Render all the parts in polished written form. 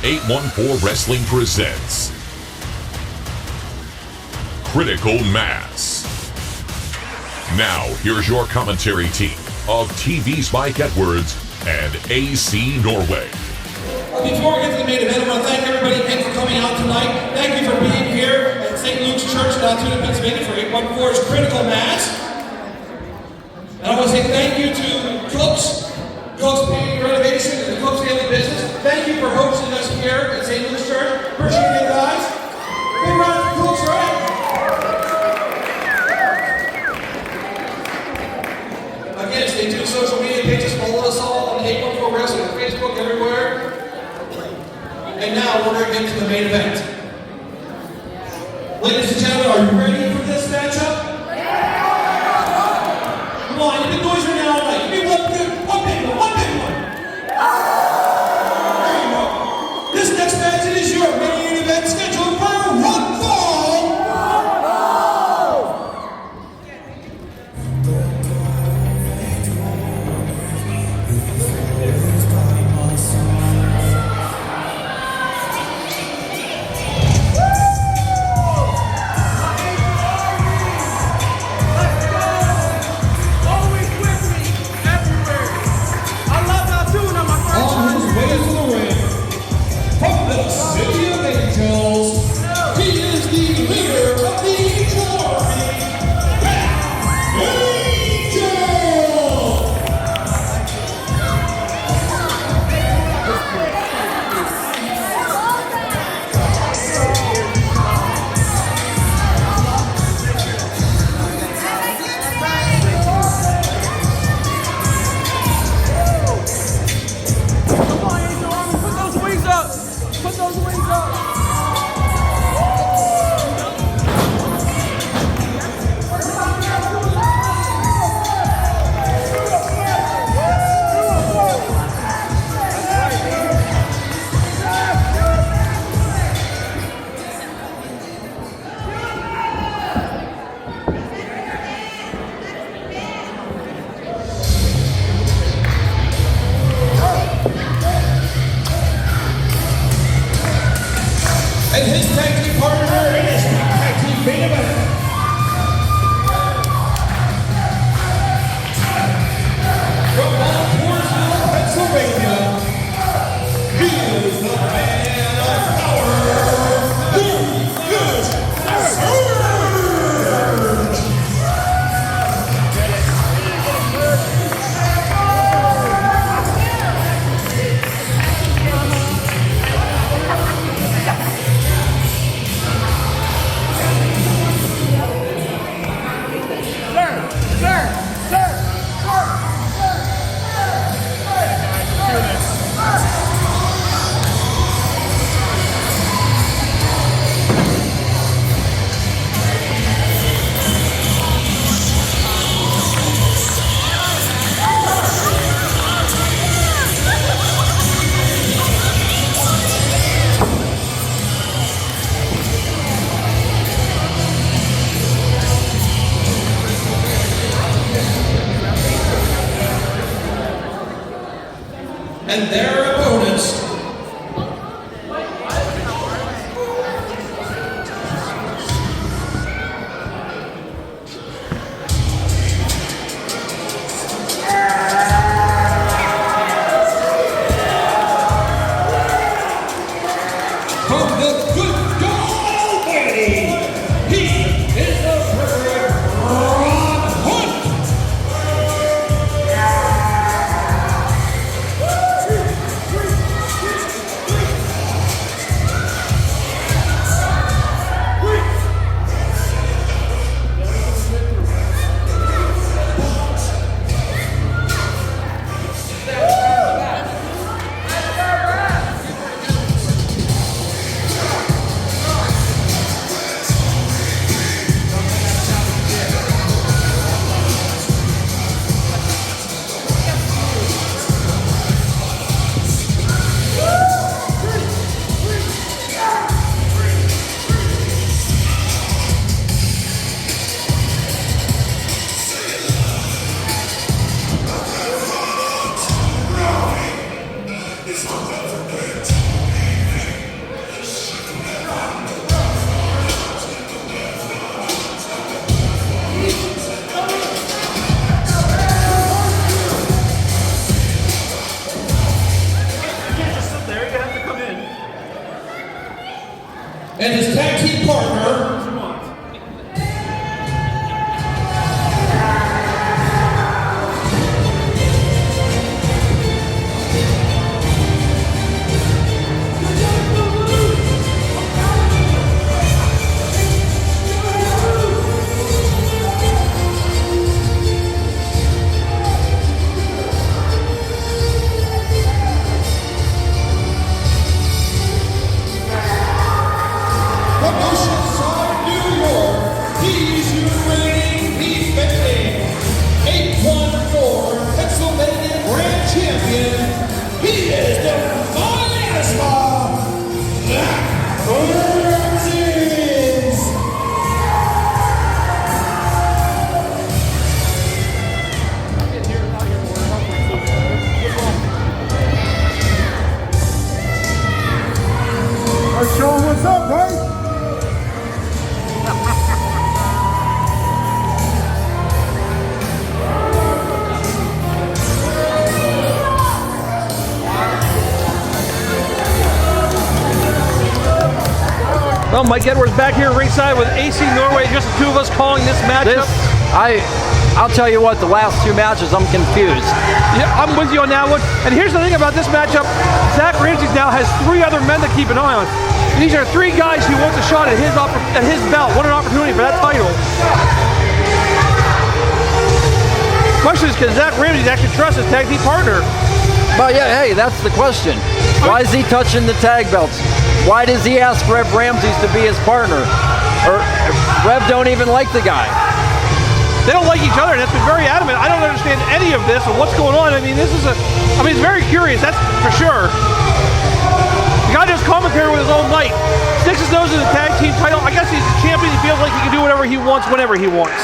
814 Wrestling presents Critical Mass. Now, here's your commentary team of TV's Mike Edwards and AC Norway. Before we get to the main event, I want to thank everybody again for coming out tonight. Thank you for being here at St. Luke's Church in Altoona, Pennsylvania for 814's Critical Mass. And I want to say thank you to Cook's Painting Renovation, and the Cook's Daily Business. Thank you for hosting us here at St. Luke's Church. Appreciate it, guys. Big round for Cook's, right? Again, stay tuned to social media pages. Follow us all on 814 Wrestling on Facebook, everywhere. And now we're going to get to the main event. Ladies and gentlemen, are you ready for this matchup? Come on, you've been noisy right now all night. Give me one big one. There you go. This next match is your main event scheduled for one fall. And his tag team partner in his tag team main event. From Baltimoresville, Pennsylvania, he is the man of power. He is Surge. And their opponents, from the good God Almighty, he is the perfect Ron Hunt. and his tag team partner, What's up, right? Well, Mike Edwards back here ringside with AC Norway, just the two of us calling this matchup. I'll tell you what, the last two matches, I'm confused. Yeah, I'm with you on that one. And here's the thing about this matchup, Zakk Ramses now has three other men to keep an eye on. These are three guys who wants a shot at his belt, want an opportunity for that title. Question is, can Zakk Ramses actually trust his tag team partner? Well, yeah, hey, that's the question. Why is he touching the tag belts? Why does he ask Rev Ramses to be his partner? Or Rev don't even like the guy. They don't like each other, and that's been very adamant. I don't understand any of this and what's going on. I mean, it's very curious, that's for sure. The guy does commentary with his own night. Sticks his nose in the tag team title. I guess he's a champion. He feels like he can do whatever he wants, whenever he wants.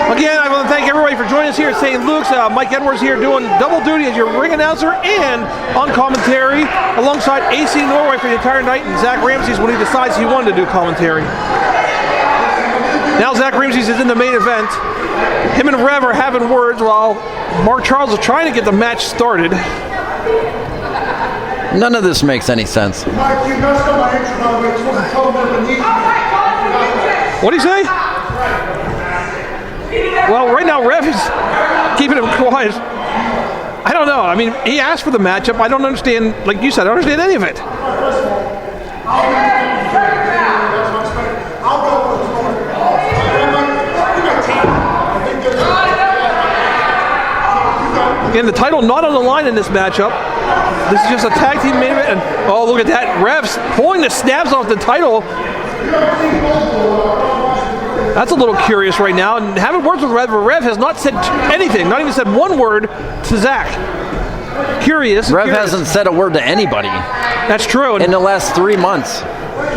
Again, I want to thank everybody for joining us here at St. Luke's. Mike Edwards here doing double duty as your ring announcer and on commentary, alongside AC Norway for the entire night, and Zakk Ramses when he decides he wanted to do commentary. Now Zakk Ramses is in the main event. Him and Rev are having words while Mark Charles is trying to get the match started. None of this makes any sense. Mark, you messed up my intro, by the way. It's what I told them beneath me. What'd he say? Well, right now Rev is keeping him quiet. I don't know. I mean, he asked for the matchup. I don't understand, like you said, I don't understand any of it. Again, the title not on the line in this matchup. This is just a tag team main event. And, oh, look at that. Rev's pulling the snaps off the title. That's a little curious right now. And having words with Rev, Rev has not said anything, not even said one word to Zakk. Curious. Rev hasn't said a word to anybody. That's true. In the last 3 months.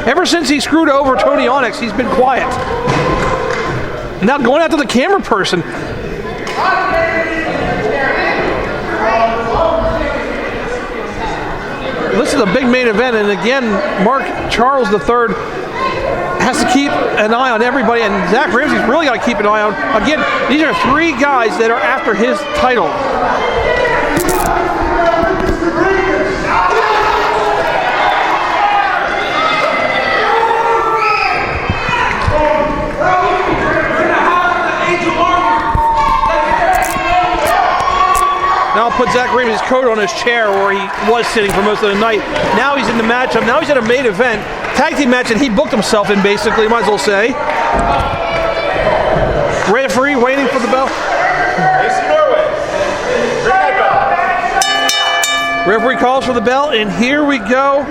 Ever since he screwed over Tony Onyx, he's been quiet. Now going after the camera person. This is a big main event, and again, Mark Charles III has to keep an eye on everybody, and Zakk Ramses really got to keep an eye on. Again, these are three guys that are after his title. Now I'll put Zakk Ramses' coat on his chair where he was sitting for most of the night. Now he's in the matchup. Now he's at a main event. Tag team match that he booked himself in, basically, might as well say. Referee waiting for the bell. AC Norway. Bring that bell. Referee calls for the bell, and here we go.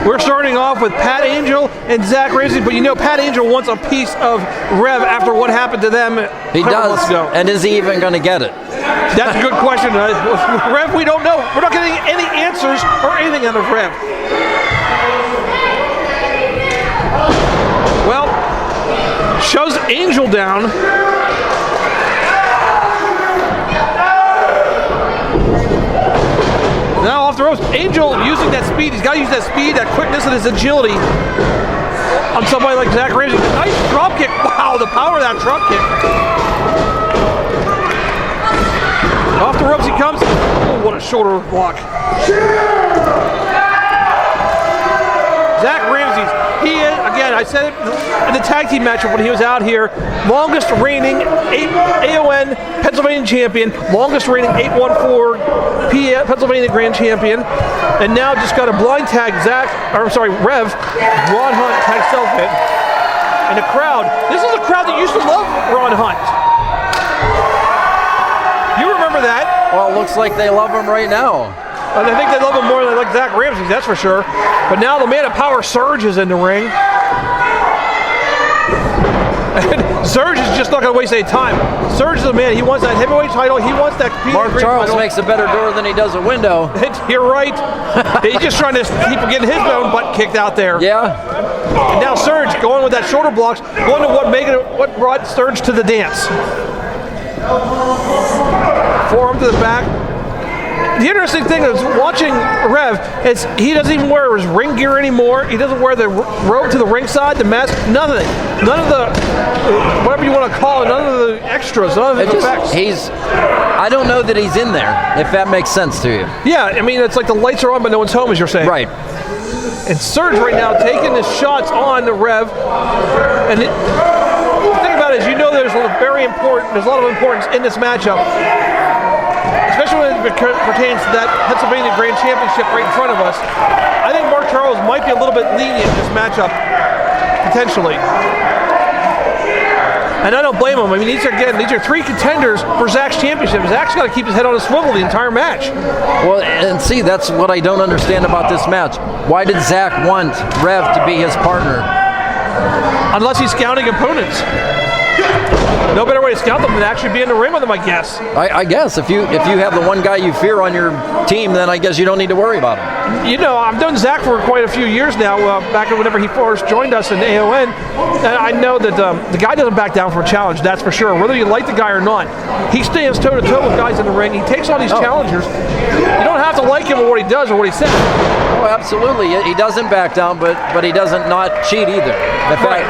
We're starting off with Pat Angel and Zakk Ramses, but you know Pat Angel wants a piece of Rev after what happened to them. He does, and is he even going to get it? That's a good question. Rev, we don't know. We're not getting any answers or anything out of Rev. Well, shows Angel down. Now off the ropes, Angel using that speed. He's got to use that speed, that quickness, and his agility on somebody like Zakk Ramses. Nice drop kick. Wow, the power of that drop kick. Off the ropes he comes. Oh, what a shoulder block. I said it in the tag team matchup when he was out here. Longest reigning AON Pennsylvania champion, longest reigning 814 Pennsylvania Grand Champion, and now just got a blind tag Rev, Ron Hunt tag self hit. And the crowd, this is a crowd that used to love Ron Hunt. You remember that? Well, it looks like they love him right now. And I think they love him more than they like Zakk Ramses, that's for sure. But now the man of power, Surge, is in the ring. And Surge is just not going to waste any time. Surge is the man. He wants that heavyweight title. He wants that Mark Charles makes a better door than he does a window. You're right. He's just trying to keep getting his own butt kicked out there. Yeah. And now Surge going with that shoulder blocks, going to what brought Surge to the dance. Forearm to the back. The interesting thing is watching Rev is he doesn't even wear his ring gear anymore. He doesn't wear the robe to the ringside, the mask, none of it. None of the, whatever you want to call it, none of the extras, none of the effects. I don't know that he's in there, if that makes sense to you. Yeah, I mean, it's like the lights are on but no one's home, as you're saying. Right. And Surge right now taking his shots on the Rev. And the thing about it is, you know there's a lot of importance in this matchup. Especially when it pertains to that Pennsylvania Grand Championship right in front of us. I think Mark Charles might be a little bit lenient in this matchup, potentially. And I don't blame him. I mean, these are three contenders for Zakk's championship. Zakk's got to keep his head on a swivel the entire match. Well, and see, that's what I don't understand about this match. Why did Zakk want Rev to be his partner? Unless he's scouting opponents. No better way to scout them than actually be in the ring with them, I guess. I guess if you have the one guy you fear on your team, then I guess you don't need to worry about him. You know, I've known Zakk for quite a few years now. Back whenever he first joined us in AON, and I know that the guy doesn't back down for a challenge. That's for sure. Whether you like the guy or not, he stands toe to toe with guys in the ring. He takes on these challengers. You don't have to like him or what he does or what he says. Oh, absolutely. He doesn't back down, but he doesn't not cheat either. In fact,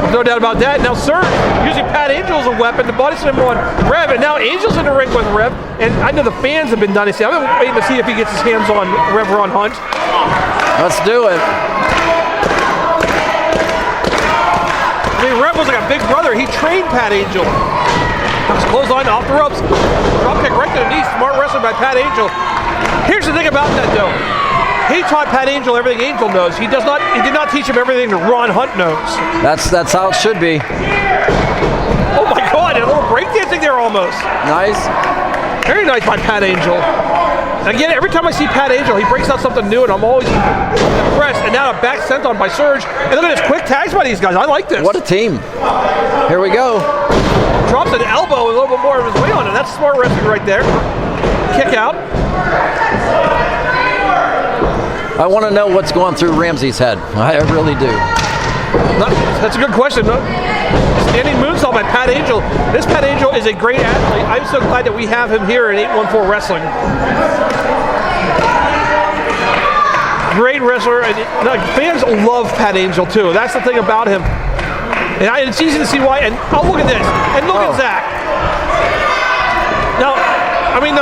no doubt about that. Now, Surge using Pat Angel as a weapon to body slam on Rev, and now Angel's in the ring with Rev. And I know the fans have been done. I've been waiting to see if he gets his hands on Rev Ron Hunt. Let's do it. I mean, Rev was like a big brother. He trained Pat Angel. Clothesline off the ropes. Drop kick right to the knee. Smart wrestling by Pat Angel. Here's the thing about that, though. He taught Pat Angel everything Angel knows. He did not teach him everything that Ron Hunt knows. That's how it should be. Oh my God, a little breakdancing there almost. Nice. Very nice by Pat Angel. Again, every time I see Pat Angel, he breaks out something new, and I'm always impressed. And now a back sent on by Surge. And look at his quick tags by these guys. I like this. What a team. Here we go. Drops an elbow with a little bit more of his weight on it. That's smart wrestling right there. Kick out. I want to know what's going through Ramses' head. I really do. That's a good question. Standing moonsault by Pat Angel. This Pat Angel is a great athlete. I'm so glad that we have him here in 814 Wrestling. Great wrestler. And fans love Pat Angel too. That's the thing about him. And it's easy to see why. And oh, look at this. And look at Zakk. Now, I mean,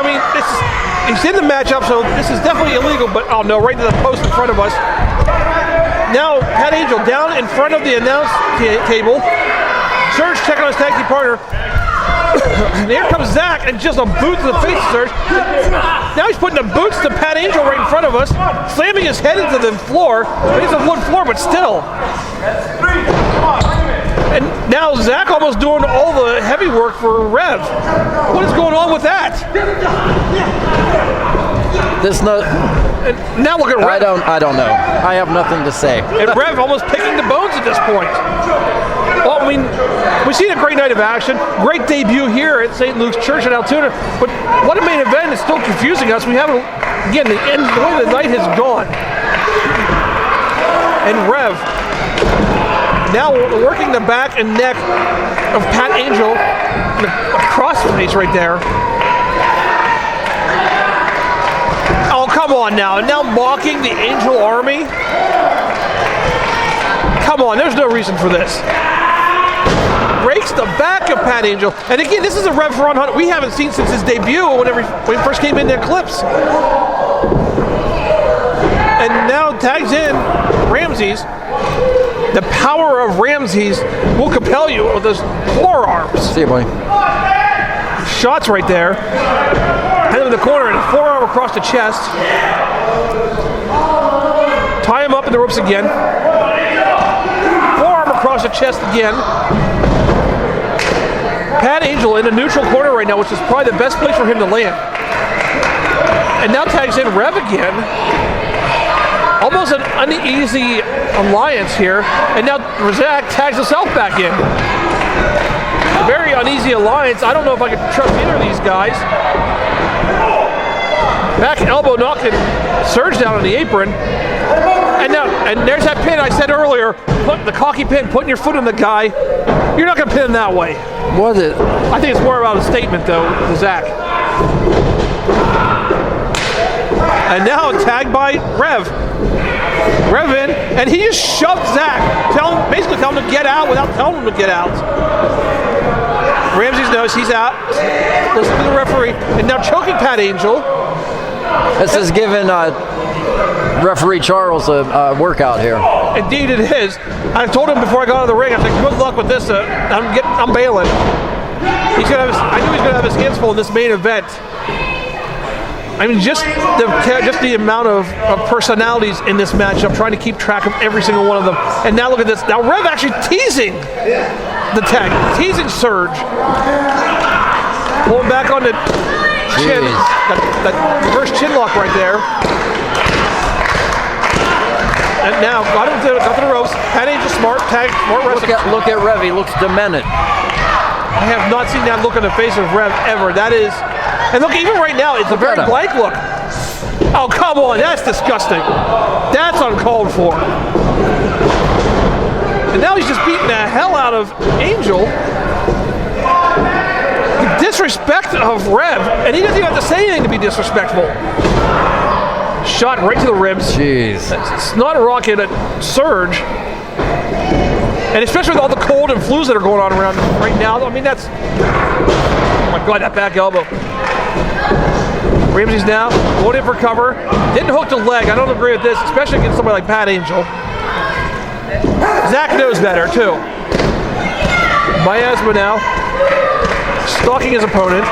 he's in the matchup, so this is definitely illegal. But oh no, right to the post in front of us. Now Pat Angel down in front of the announce table. Surge checking on his tag team partner. And here comes Zakk and just a boot to the face of Surge. Now he's putting the boots to Pat Angel right in front of us, slamming his head into the floor. It's a wood floor, but still. And now Zakk almost doing all the heavy work for Rev. What is going on with that? And now look at Rev. I don't know. I have nothing to say. And Rev almost picking the bones at this point. Well, I mean, we've seen a great night of action. Great debut here at St. Luke's Church in Altoona. But what a main event is still confusing us. We haven't, again, the way the night has gone. And Rev now working the back and neck of Pat Angel. A crossface right there. Oh, come on now. Now mocking the Angel Army. Come on, there's no reason for this. Breaks the back of Pat Angel. And again, this is a Rev Ron Hunt we haven't seen since his debut when he first came in the Eclipse. And now tags in Ramses. the power of Ramses will compel you with those forearms. See you, buddy. Shots right there. Head in the corner and forearm across the chest. Tie him up in the ropes again. Forearm across the chest again. Pat Angel in a neutral corner right now, which is probably the best place for him to land. And now tags in Rev again. Almost an uneasy alliance here. And now Zakk tags himself back in. A very uneasy alliance. I don't know if I can trust either of these guys. Back elbow knocking Surge down on the apron. And there's that pin I said earlier. Put the cocky pin, putting your foot on the guy. You're not going to pin him that way. Was it? I think it's more about a statement, though, to Zakk. And now tagged by Rev. Rev in, and he just shoved Zakk. Basically telling him to get out without telling him to get out. Ramses knows he's out. Listen to the referee. And now choking Pat Angel. This is giving referee Charles a workout here. Indeed it is. I told him before I got out of the ring, I said, good luck with this. I'm bailing. I knew he's going to have his hands full in this main event. I mean, just the amount of personalities in this matchup, trying to keep track of every single one of them. And now look at this. Now Rev actually teasing the tag, teasing Surge. Pulling back on the chin. That reverse chin lock right there. And now got him to the ropes. Pat Angel smart wrestling. Look at Rev. He looks demented. I have not seen that look on the face of Rev ever. That is, and look, even right now, it's a very blank look. Oh, come on, that's disgusting. That's uncalled for. And now he's just beating the hell out of Angel. The disrespect of Rev, and he doesn't even have to say anything to be disrespectful. Shot right to the ribs. Jeez. It's not a rocket at Surge. And especially with all the cold and flus that are going on around right now. I mean, that's... Oh my God, that back elbow. Ramses now going in for cover. Didn't hook the leg. I don't agree with this, especially against somebody like Pat Angel. Zakk knows better, too. Miasma now. Stalking his opponent.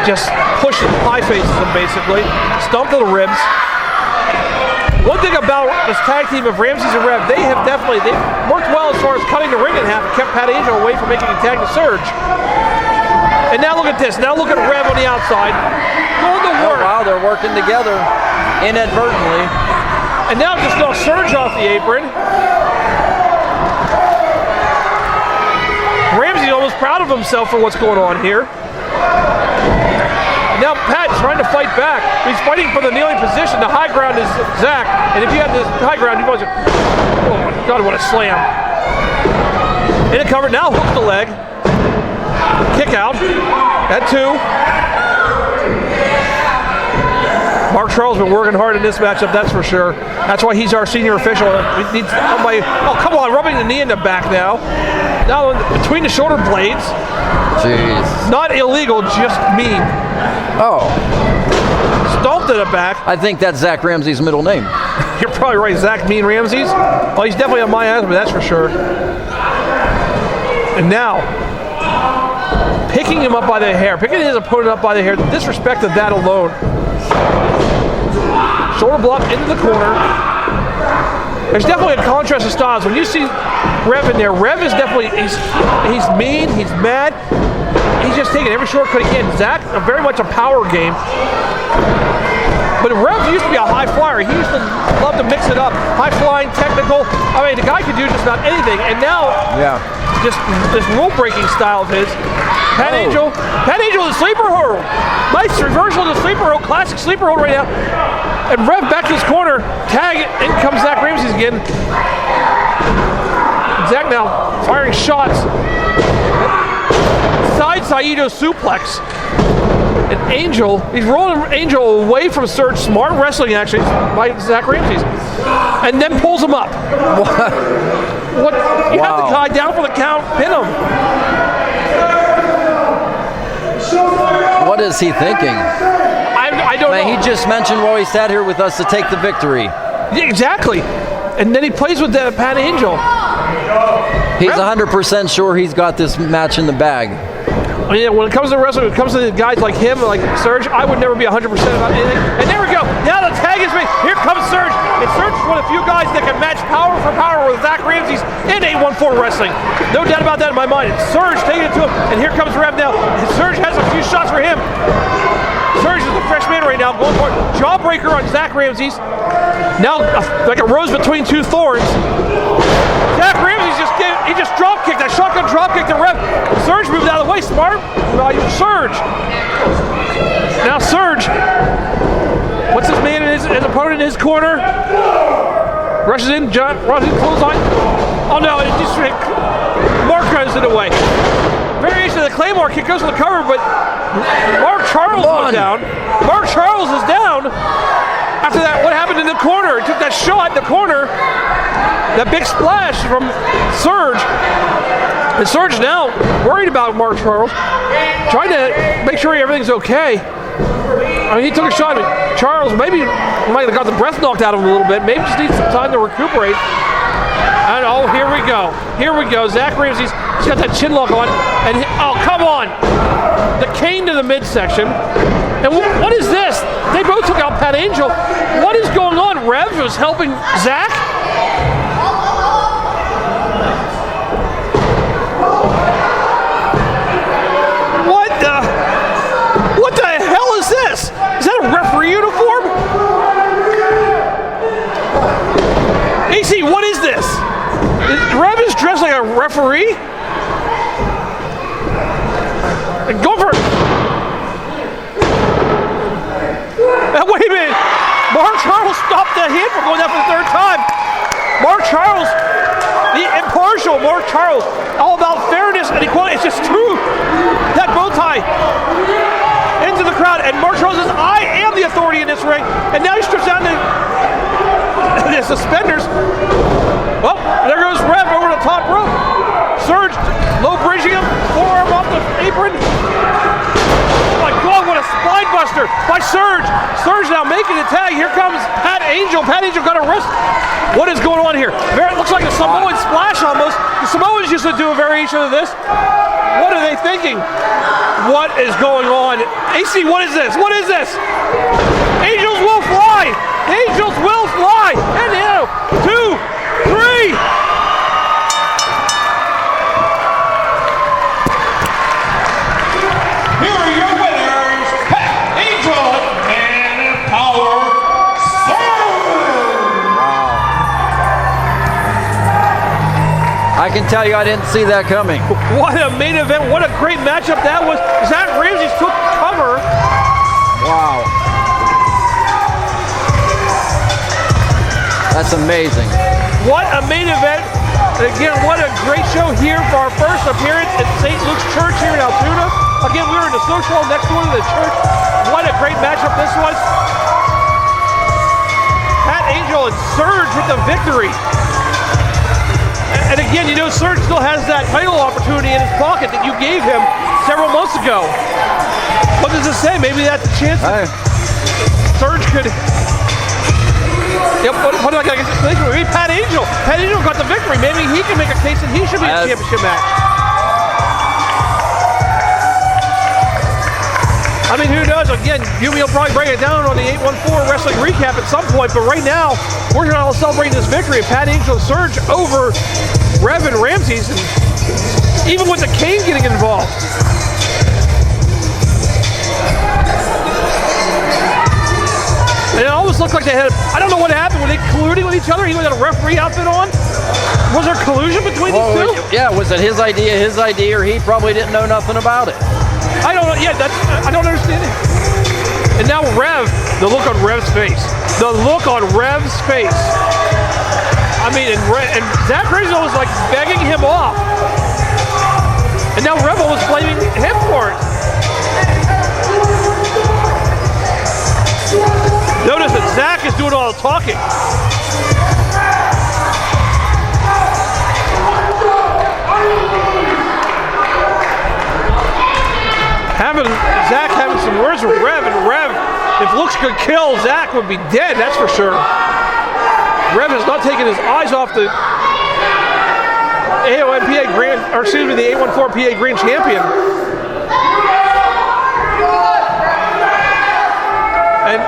Just pushing high faces him, basically. Stomp to the ribs. One thing about this tag team of Ramses and Rev, they've worked well as far as cutting the ring in half and kept Pat Angel away from making a tag to Surge. And now look at this. Now look at Rev on the outside. Going to work. Oh, wow, they're working together inadvertently. And now just now Surge off the apron. Ramses almost proud of himself for what's going on here. Now Pat trying to fight back. He's fighting for the kneeling position. The high ground is Zakk. And if you had this high ground, you want to... Oh my God, what a slam. In a cover, now hook the leg. Kick out. At 2. Mark Charles has been working hard in this matchup, that's for sure. That's why he's our senior official. We need somebody... Oh, come on, rubbing the knee in the back now. Now between the shoulder blades. Jeez. Not illegal, just mean. Oh. Stomped to the back. I think that's Zakk Ramses' middle name. You're probably right, Zakk Mean Ramses. Well, he's definitely on my ass, but that's for sure. And now, picking him up by the hair, picking his opponent up by the hair, the disrespect of that alone. Shoulder block into the corner. There's definitely a contrast of styles. When you see Rev in there, Rev is definitely, he's mean, he's mad. He's just taking every shortcut he can. Zakk, very much a power game. But Rev used to be a high flyer. He used to love to mix it up. High flying, technical. I mean, the guy could do just about anything. And now, just this rule breaking style of his. Pat Angel is a sleeper hold. Nice reversal to the sleeper hold. Classic sleeper hold right now. And Rev back to his corner. Tag, in comes Zakk Ramses again. Zakk now firing shots. Side Saito suplex. And Angel, he's rolling Angel away from Surge. Smart wrestling, actually, by Zakk Ramses. And then pulls him up. What? You have the guy down for the count, pin him. What is he thinking? I don't know. He just mentioned while he sat here with us to take the victory. Yeah, exactly. And then he plays with Pat Angel. He's 100% sure he's got this match in the bag. Yeah, when it comes to wrestling, when it comes to guys like him, like Surge, I would never be 100% about anything. And there we go. Now the tag is made. Here comes Surge. And Surge is one of the few guys that can match power for power with Zakk Ramses in 814 wrestling. No doubt about that in my mind. And Surge taking it to him. And here comes Rev now. And Surge has a few shots for him. Surge is the fresh man right now, going for it. Jawbreaker on Zakk Ramses. Now, like a rose between two thorns. Zakk Ramses just drop kicked, that shotgun drop kick to Rev. Surge moved out of the way, smart. Surge. Now Surge. What's his man, his opponent in his corner? Rushes in, rushes in, clothesline. Oh no, it just Mark goes it away. Variation of the Claymore kick goes to the cover, but Mark Charles is down. Mark Charles is down. After that, what happened in the corner? He took that shot in the corner. That big splash from Surge. And Surge now worried about Mark Charles. Trying to make sure everything's okay. I mean, he took a shot at Charles. Maybe might have got the breath knocked out of him a little bit. Maybe just needs some time to recuperate. And oh, here we go. Here we go. Zakk Ramses, he's got that chin lock on. And oh, come on. The cane to the midsection. And what is this? They both took out Pat Angel. What is going on? Rev was helping Zakk. What the hell is this? Is that a referee uniform? AC, what is this? Rev is dressed like a referee? Go for it. Wait a minute. Mark Charles stopped the hand from going down for the third time. Mark Charles, the impartial Mark Charles, all about fairness and equality. It's just true. That bow tie into the crowd, and Mark Charles says, I am the authority in this ring. And now he strips down the suspenders. Well, there goes Rev over the top rope. Surge, low bridging him, forearm off the apron. Oh my God, what a spine buster by Surge. Surge now making the tag. Here comes Pat Angel. Pat Angel got a wrist. What is going on here? It looks like a Samoan splash almost. The Samoans used to do a variation of this. What are they thinking? What is going on? AC, what is this? What is this? Angels will fly. Angels will fly. And 2, 3. Here are your winners, Pat Angel and Power Surge. I can tell you I didn't see that coming. What a main event. What a great matchup that was. Zakk Ramses took cover. Wow. That's amazing. What a main event. Again, what a great show here for our first appearance at St. Luke's Church here in Altoona. Again, we were in the social hall next door to the church. What a great matchup this was. Pat Angel and Surge with the victory. And again, you know, Surge still has that title opportunity in his pocket that you gave him several months ago. What does it say? Maybe that's a chance that Surge could... Yep, what do I got? Maybe Pat Angel. Pat Angel got the victory. Maybe he can make a case that he should be in the championship match. I mean, who knows? Again, Yumi will probably break it down on the 814 Wrestling Recap at some point, but right now, we're going to celebrate this victory of Pat Angel Surge over Rev and Ramses, and even with the cane getting involved. And it almost looked like they had, I don't know what happened, were they colluding with each other? He had a referee outfit on? Was there collusion between these two? Yeah, was it his idea, or he probably didn't know nothing about it? I don't know, yeah, I don't understand it. And now Rev, the look on Rev's face. The look on Rev's face. I mean, and Zakk Ramses was like begging him off. And now Rev was blaming him for it. Notice that Zakk is doing all the talking. Zakk having some words with Rev, and Rev If looks could kill, Zakk would be dead, that's for sure. Rev has not taken his eyes off the AONPA Grand, or excuse me, the A14 PA Grand Champion. And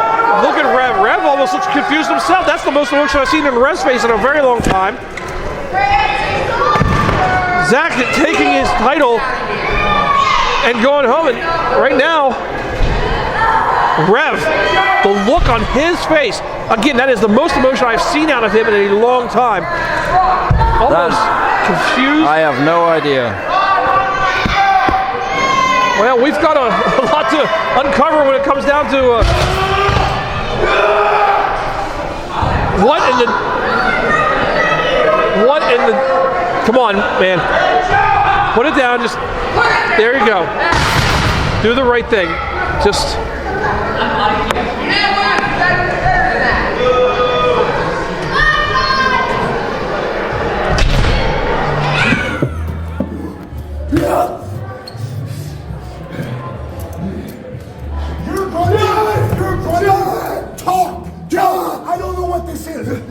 look at Rev. Rev almost looks confused himself. That's the most emotion I've seen in Rev's face in a very long time. Zakk taking his title and going home. And right now, Rev, the look on his face. Again, that is the most emotion I've seen out of him in a long time. Almost confused. I have no idea. Well, we've got a lot to uncover when it comes down to what in the, come on, man. Put it down, just, there you go. Do the right thing. Just.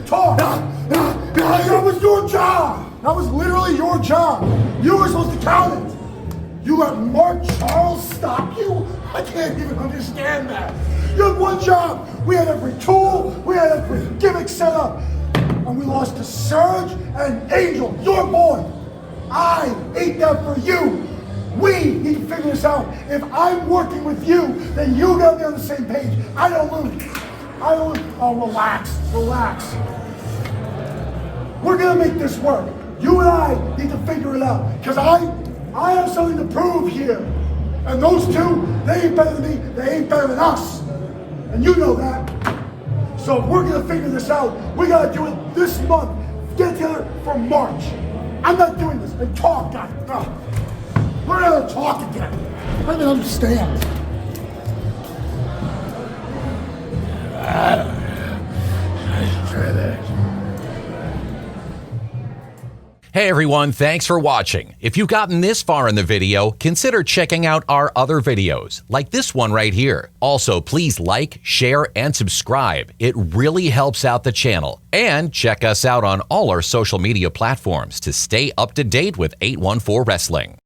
Talk! That was your job! That was literally your job! You were supposed to count it! You let Mark Charles stop you? I can't even understand that! You had one job! We had every tool, we had every gimmick set up! And we lost to Surge and Angel, your boy! I ate that for you! We need to figure this out! If I'm working with you, then you gotta be on the same page! I don't lose! Oh, relax. We're gonna make this work. You and I need to figure it out. Because I have something to prove here. And those two, they ain't better than me, they ain't better than us. And you know that. So if we're gonna figure this out, we gotta do it this month. Get together for March. I'm not doing this. And talk, guys. We're gonna talk again. I don't understand. Hey everyone, thanks for watching. If you've gotten this far in the video, consider checking out our other videos, like this one right here. Also, please like, share, and subscribe. It really helps out the channel. And check us out on all our social media platforms to stay up to date with 814 Wrestling.